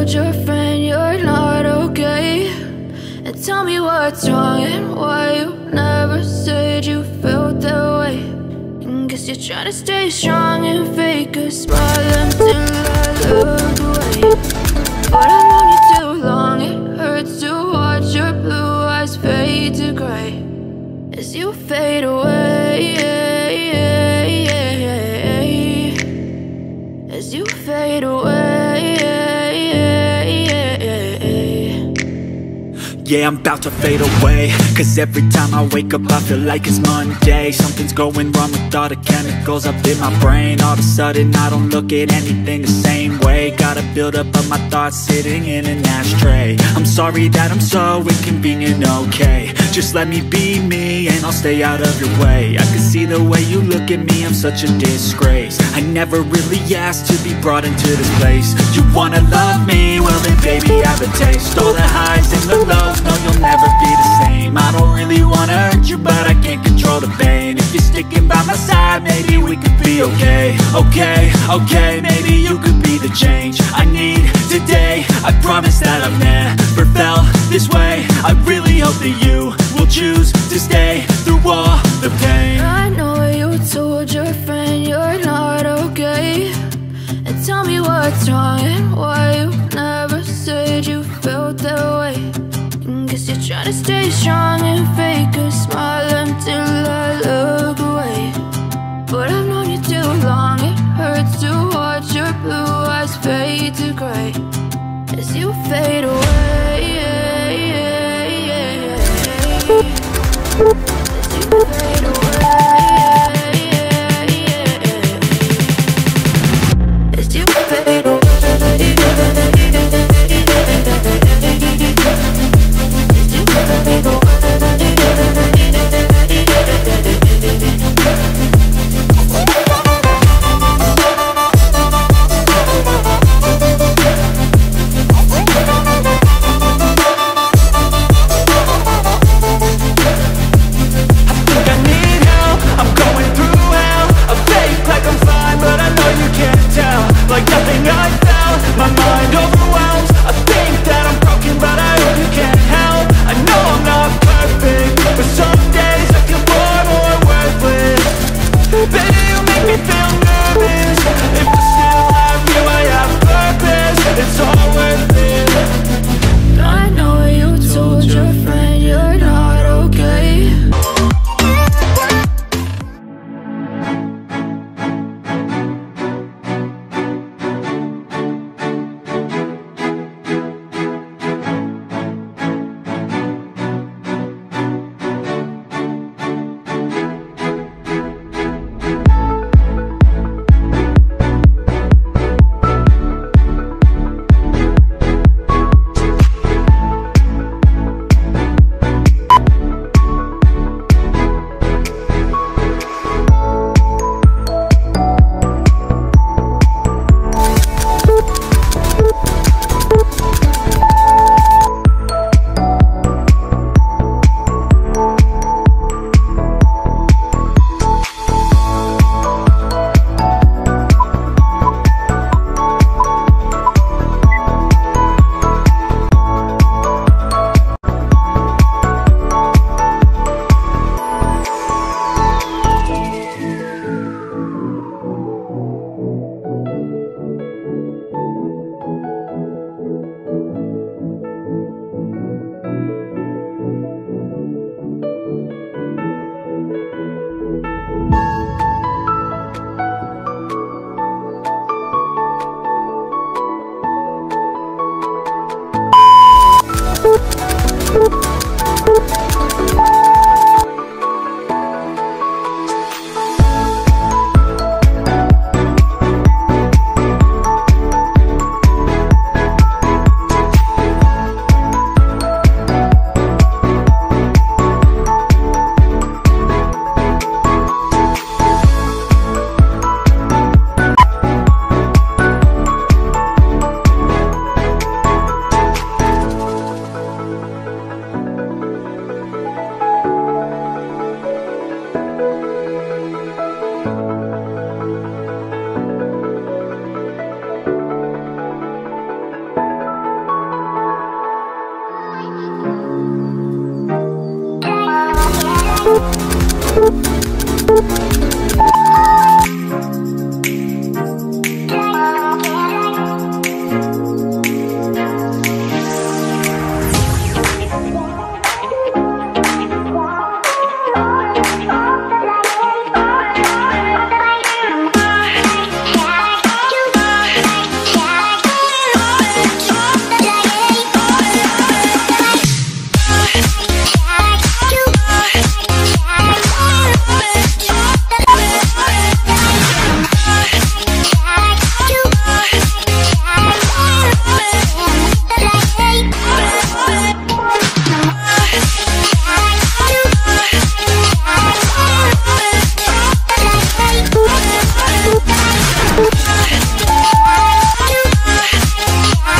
told your friend you're not okay? And tell me what's wrong and why you never said you felt that way. And guess you're trying to stay strong and fake a smile until I look away. But I've known you too long, it hurts to watch your blue eyes fade to gray as you fade away, as you fade away. Yeah, I'm about to fade away, cause every time I wake up I feel like it's Monday. Something's going wrong with all the chemicals up in my brain. All of a sudden I don't look at anything the same way. Got a buildup of my thoughts sitting in an ashtray. I'm sorry that I'm so inconvenient, okay? Just let me be me and I'll stay out of your way. I can see the way you look at me, I'm such a disgrace. I never really asked to be brought into this place. You wanna love me? Well then baby, have a taste. All the highs and the lows, no, you'll never be the same. I don't really wanna hurt you, but I can't control the pain. If you're sticking by my side, maybe we could be okay. Okay, maybe you could be the change I need today. I promise that I've never felt this way. I really hope that you will choose to stay through all the pain. I know you told your friend you're not okay. And tell me what's wrong and why you never said you felt that way. And guess you're trying to stay strong and fake a smile until I look away. But I've known you too long, it hurts to watch your blue eyes fade to gray as you fade away, as you fade away, as you fade away. Like nothing I felt, my mind overwhelms. I think that I'm broken, but I really can't help. I know I'm not perfect, but some days I feel far more worthless. Baby, you make me feel nervous. If I still have you, I have purpose. It's all